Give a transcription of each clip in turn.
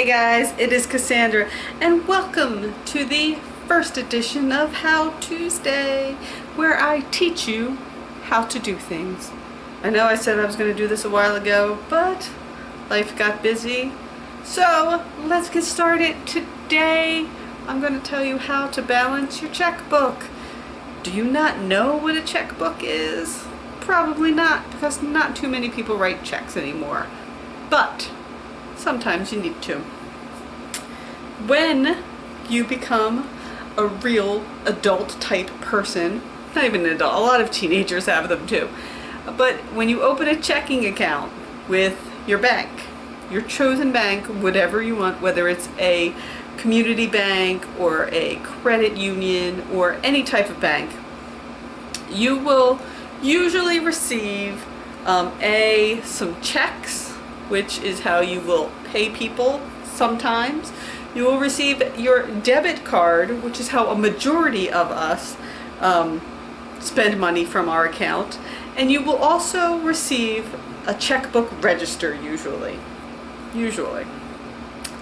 Hey guys, it is Cassandra and welcome to the first edition of How Tuesday, where I teach you how to do things. I know I said I was going to do this a while ago, but life got busy. So let's get started. Today I'm going to tell you how to balance your checkbook. Do you not know what a checkbook is? Probably not, because not too many people write checks anymore. But sometimes you need to. When you become a real adult type person, not even an adult, a lot of teenagers have them too, but when you open a checking account with your bank, your chosen bank, whatever you want, whether it's a community bank or a credit union or any type of bank, you will usually receive some checks, which is how you will pay people sometimes. You will receive your debit card, which is how a majority of us spend money from our account. And you will also receive a checkbook register usually.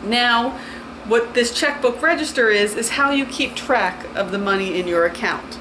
Now, what this checkbook register is how you keep track of the money in your account.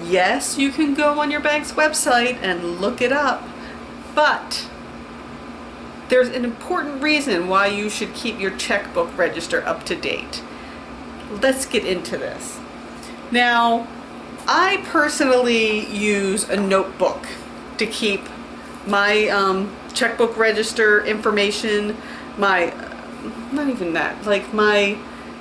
Yes, you can go on your bank's website and look it up, but there's an important reason why you should keep your checkbook register up to date. Let's get into this. Now, I personally use a notebook to keep my checkbook register information, my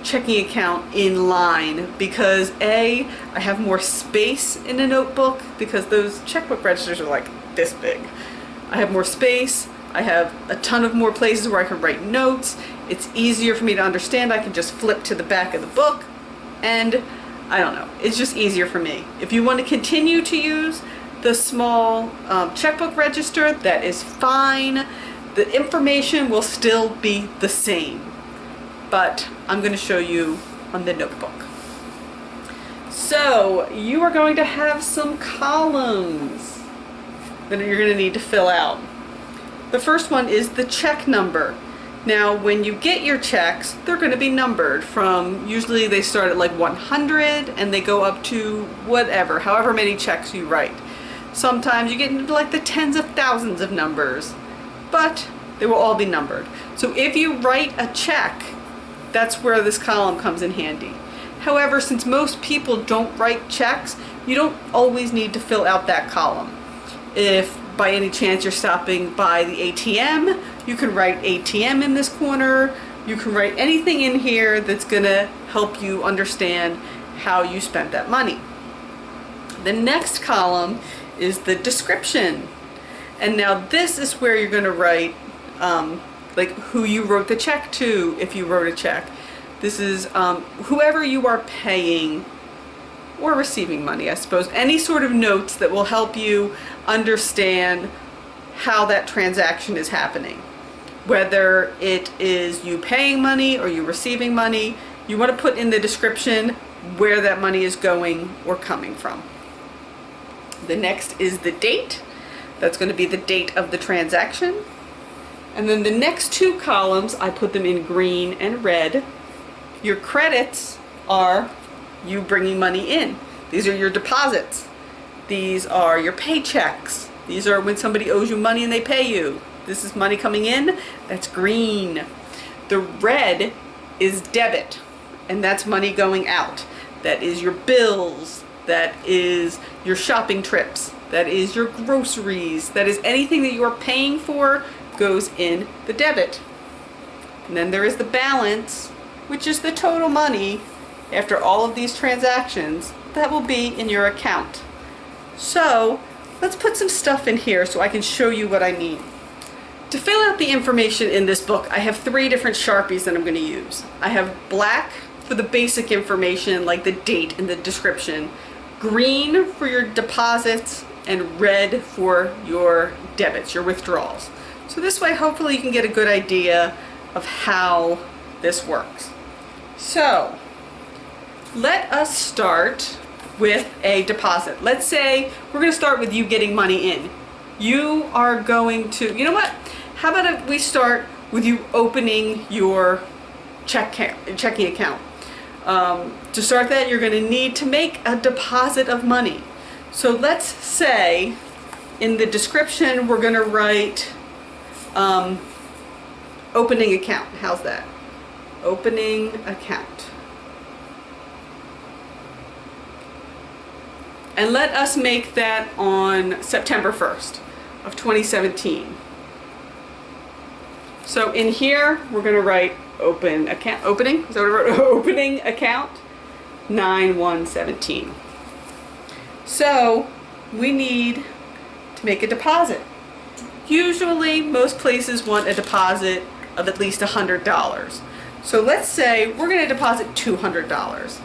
checking account in line, because I have more space in a notebook because those checkbook registers are like this big. I have more space. I have a ton of more places where I can write notes. It's easier for me to understand. I can just flip to the back of the book, and I don't know, it's just easier for me. If you want to continue to use the small checkbook register, that is fine. The information will still be the same, but I'm going to show you on the notebook. So you are going to have some columns that you're going to need to fill out. The first one is the check number. Now, when you get your checks, they're going to be numbered from, usually they start at like 100 and they go up to whatever, however many checks you write. Sometimes you get into like the tens of thousands of numbers, but they will all be numbered. So if you write a check, that's where this column comes in handy. However, since most people don't write checks, you don't always need to fill out that column. If by any chance you're stopping by the ATM, you can write ATM in this corner. You can write anything in here that's gonna help you understand how you spent that money. The next column is the description. And now this is where you're gonna write like who you wrote the check to, if you wrote a check. This is whoever you are paying or receiving money, I suppose. Any sort of notes that will help you understand how that transaction is happening. Whether it is you paying money or you receiving money, you want to put in the description where that money is going or coming from. The next is the date. That's going to be the date of the transaction. And then the next two columns, I put them in green and red. Your credits are you bringing money in. These are your deposits. These are your paychecks. These are when somebody owes you money and they pay you. This is money coming in. That's green. The red is debit, and that's money going out. That is your bills. That is your shopping trips. That is your groceries. That is anything that you are paying for goes in the debit. And then there is the balance, which is the total money after all of these transactions that will be in your account. So let's put some stuff in here so I can show you what I mean. To fill out the information in this book, I have 3 different Sharpies that I'm going to use. I have black for the basic information like the date and the description, green for your deposits, and red for your debits, your withdrawals. So this way hopefully you can get a good idea of how this works. So let us start with a deposit. Let's say we're going to start with you getting money in. You are going to, you know what? How about if we start with you opening your checking account. To start that, you're going to need to make a deposit of money. So let's say in the description we're going to write opening account. How's that? Opening account. And let us make that on September 1st of 2017. So in here we're going to write opening account 9/1/17. So we need to make a deposit. Usually most places want a deposit of at least $100. So let's say we're going to deposit $200.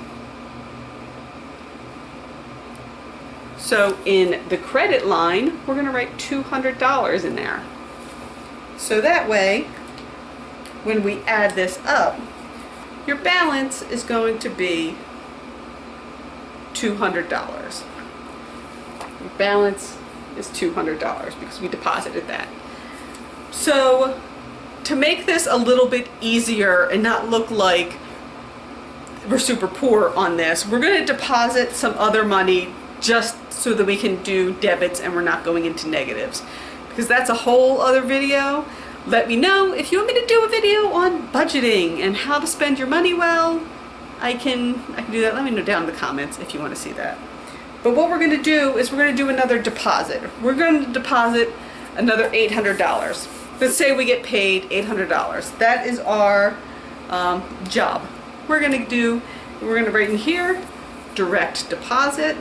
So in the credit line, we're going to write $200 in there. So that way, when we add this up, your balance is going to be $200. Your balance is $200 because we deposited that. So to make this a little bit easier and not look like we're super poor on this, we're going to deposit some other money just so that we can do debits and we're not going into negatives, because that's a whole other video. Let me know if you want me to do a video on budgeting and how to spend your money well. I can do that. Let me know down in the comments if you want to see that. But what we're going to do is we're going to do another deposit. We're going to deposit another $800. Let's say we get paid $800. That is our job. We're going to write in here direct deposit.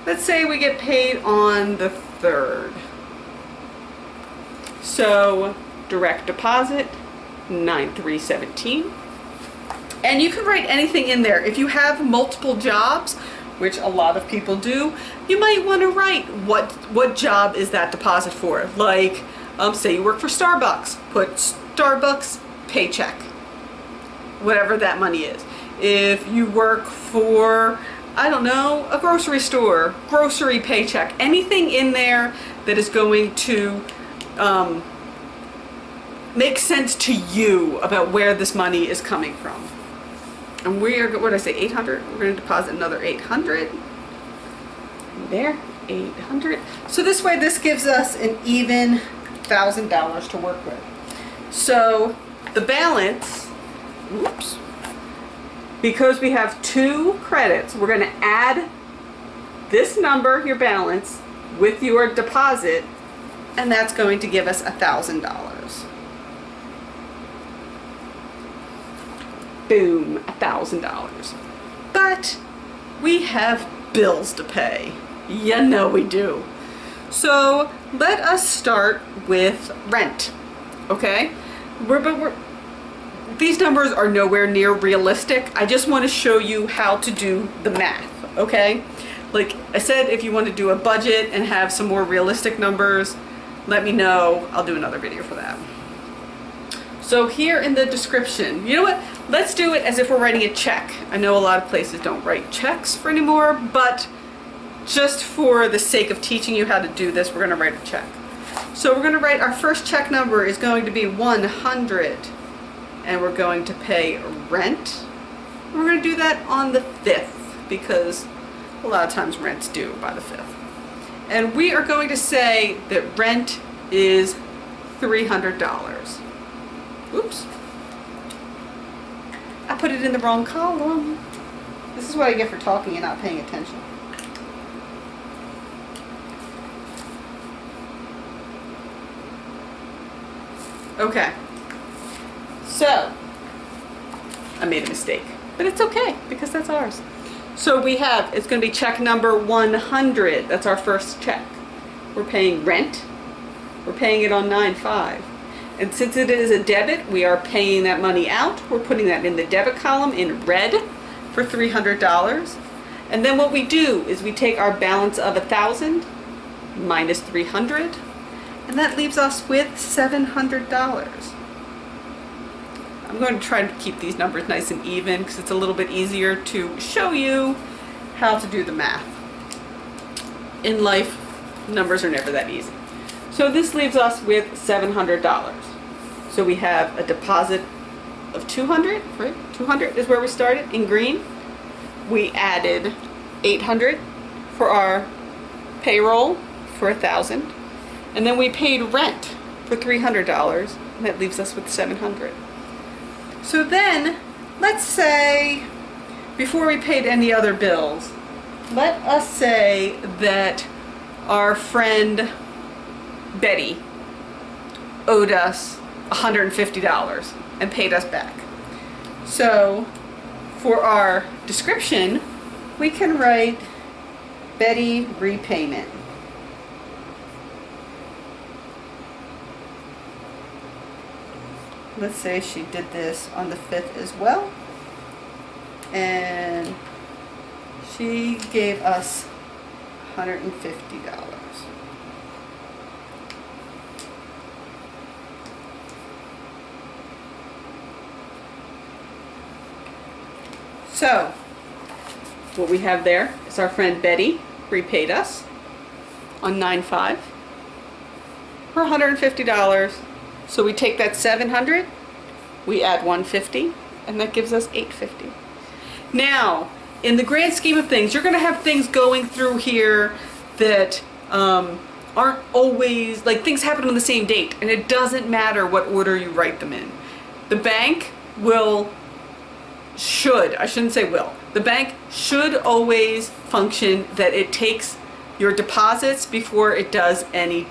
Let's say we get paid on the 3rd. So direct deposit 9/3/17. And you can write anything in there. If you have multiple jobs, which a lot of people do, you might want to write what job is that deposit for. Like, say you work for Starbucks, put Starbucks paycheck, whatever that money is. If you work for, I don't know, a grocery store, grocery paycheck, anything in there that is going to make sense to you about where this money is coming from. And we are, what did I say, 800? We're going to deposit another 800. There, 800. So this way, this gives us an even $1,000 to work with. So the balance, oops, because we have 2 credits, we're going to add this number, your balance, with your deposit, and that's going to give us $1,000. Boom, $1,000. But we have bills to pay. You know we do. So let us start with rent, okay? These numbers are nowhere near realistic. I just want to show you how to do the math, okay? Like I said, if you want to do a budget and have some more realistic numbers, let me know. I'll do another video for that. So here in the description, you know what? Let's do it as if we're writing a check. I know a lot of places don't write checks for anymore, but just for the sake of teaching you how to do this, we're going to write a check. So we're going to write our first check number is going to be 100, and we're going to pay rent. We're going to do that on the 5th because a lot of times rent's due by the 5th. And we are going to say that rent is $300. Oops. I put it in the wrong column. This is what I get for talking and not paying attention. Okay. So, I made a mistake, but it's okay because that's ours. So we have, it's going to be check number 100. That's our first check. We're paying rent. We're paying it on 9/5. And since it is a debit, we are paying that money out. We're putting that in the debit column in red for $300. And then what we do is we take our balance of 1,000 minus 300, and that leaves us with $700. I'm going to try to keep these numbers nice and even because it's a little bit easier to show you how to do the math. In life, Numbers are never that easy. So this leaves us with $700. So we have a deposit of 200, right? 200 is where we started in green. We added 800 for our payroll for 1,000, and then we paid rent for $300, and that leaves us with 700. So then, let's say, before we paid any other bills, let us say that our friend Betty owed us $150 and paid us back. So for our description, we can write Betty repayment. Let's say she did this on the 5th as well, and she gave us $150. So what we have there is our friend Betty repaid us on 9/5 for $150. So we take that 700, we add 150, and that gives us 850. Now, in the grand scheme of things, you're going to have things going through here that aren't always, like, things happen on the same date, and it doesn't matter what order you write them in. The bank the bank should always function that it takes your deposits before it does any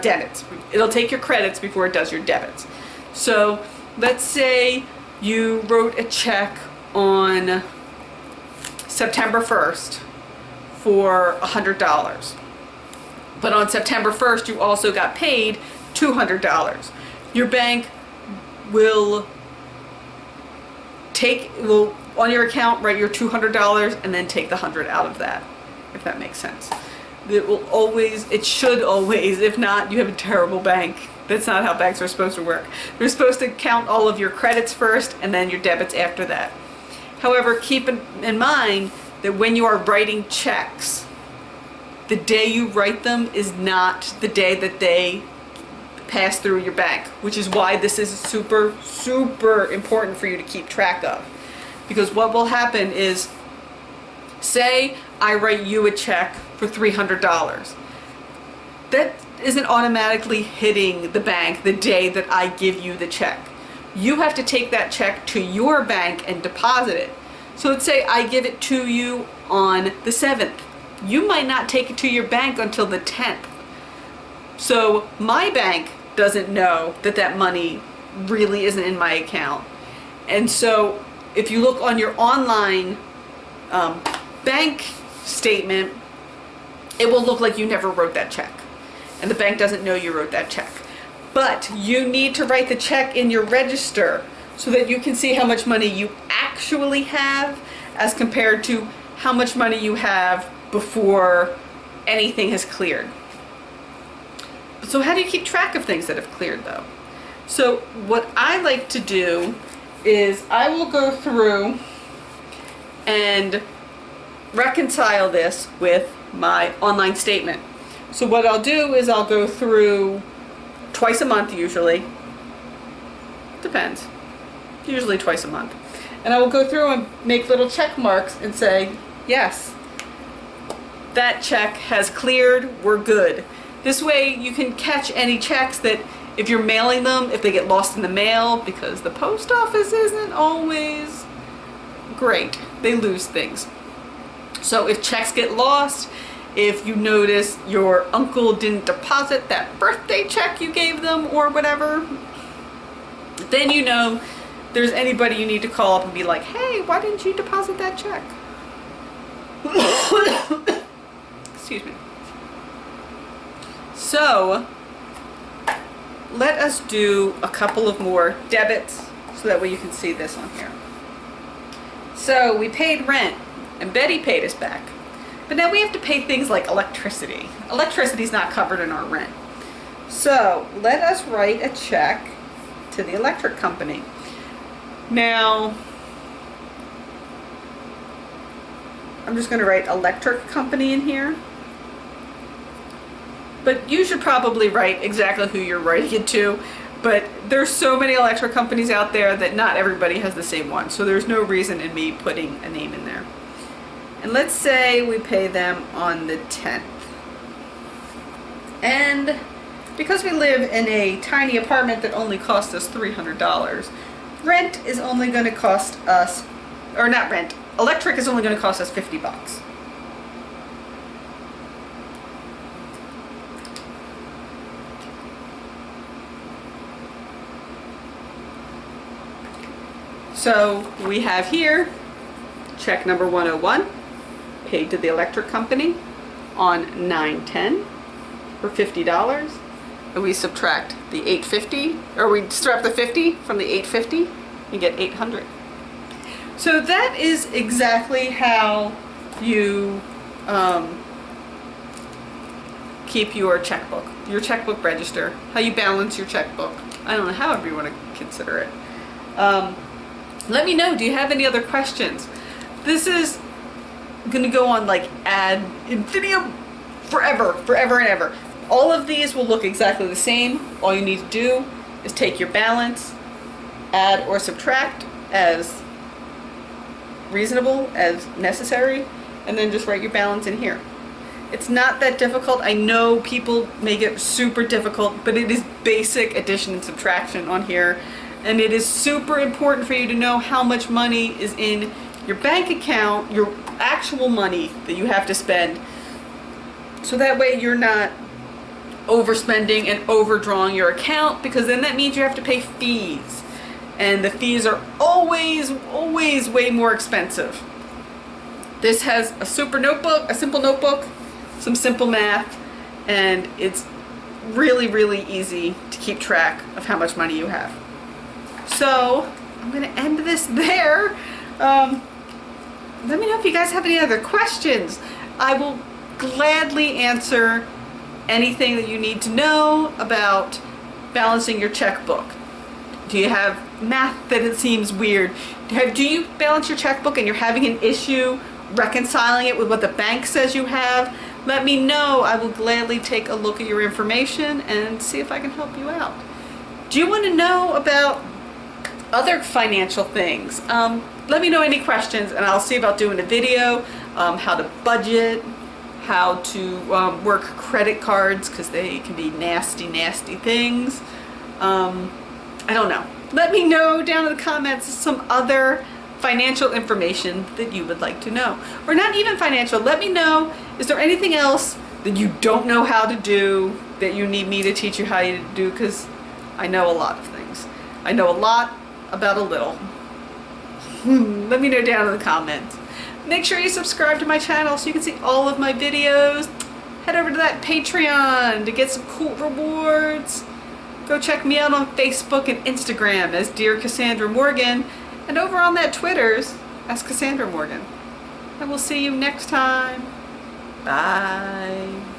debits. It'll take your credits before it does your debits. So let's say you wrote a check on September 1st for $100, but on September 1st you also got paid $200. Your bank will on your account write your $200 and then take the 100 out of that, if that makes sense. It should always, if not, you have a terrible bank. That's not how banks are supposed to work. They're supposed to count all of your credits first and then your debits after that. However, keep in mind that when you are writing checks, the day you write them is not the day that they pass through your bank, which is why this is super, super important for you to keep track of. Because what will happen is, say I write you a check for $300. That isn't automatically hitting the bank the day that I give you the check. You have to take that check to your bank and deposit it. So let's say I give it to you on the 7th. You might not take it to your bank until the 10th. So my bank doesn't know that that money really isn't in my account. And so if you look on your online bank statement, it will look like you never wrote that check. And the bank doesn't know you wrote that check. But you need to write the check in your register so that you can see how much money you actually have as compared to how much money you have before anything has cleared. So how do you keep track of things that have cleared though? So what I like to do is I will go through and reconcile this with my online statement. So what I'll do is I'll go through twice a month usually. Depends. Usually twice a month. And I will go through and make little check marks and say, yes, that check has cleared, we're good. This way you can catch any checks that if you're mailing them, if they get lost in the mail, because the post office isn't always great. They lose things. So if checks get lost, if you notice your uncle didn't deposit that birthday check you gave them or whatever, then you know there's anybody you need to call up and be like, hey, why didn't you deposit that check? Excuse me. So let us do a couple of more debits so that way you can see this on here. So we paid rent and Betty paid us back. But now we have to pay things like electricity. Electricity's not covered in our rent. So let us write a check to the electric company. Now, I'm just going to write electric company in here. But you should probably write exactly who you're writing it to. But there's so many electric companies out there that not everybody has the same one. So there's no reason in me putting a name in there. And let's say we pay them on the 10th. And because we live in a tiny apartment that only cost us $300, rent is only going to cost us, or not rent, electric is only going to cost us $50. So we have here check number 101, paid to the electric company on 9/10 for $50, and we subtract the $850, or we subtract the 50 from the $850 and get $800. So that is exactly how you keep your checkbook register, how you balance your checkbook. I don't know, however you want to consider it. Let me know, do you have any other questions? This is gonna go on like ad infinitum forever and ever. All of these will look exactly the same. All you need to do is take your balance, add or subtract as reasonable, as necessary, and then just write your balance in here. It's not that difficult. I know people make it super difficult, but it is basic addition and subtraction on here. And it is super important for you to know how much money is in your bank account, your actual money that you have to spend. So that way you're not overspending and overdrawing your account, because then that means you have to pay fees. And the fees are always way more expensive. This has a simple notebook, some simple math, and it's really easy to keep track of how much money you have. So I'm going to end this there. Let me know if you guys have any other questions. I will gladly answer anything that you need to know about balancing your checkbook. Do you have math that it seems weird? Do you balance your checkbook and you're having an issue reconciling it with what the bank says you have? Let me know. I will gladly take a look at your information and see if I can help you out. Do you want to know about other financial things? Let me know any questions and I'll see about doing a video, how to budget, how to work credit cards, because they can be nasty things. I don't know. Let me know down in the comments some other financial information that you would like to know. Or not even financial. Let me know, is there anything else that you don't know how to do that you need me to teach you how to do? Because I know a lot of things. I know a lot about a little. Let me know down in the comments. Make sure you subscribe to my channel so you can see all of my videos. Head over to that Patreon to get some cool rewards. Go check me out on Facebook and Instagram as Dear Cassandra Morgan, and over on that Twitter's as Cassandra Morgan. And we'll see you next time. Bye.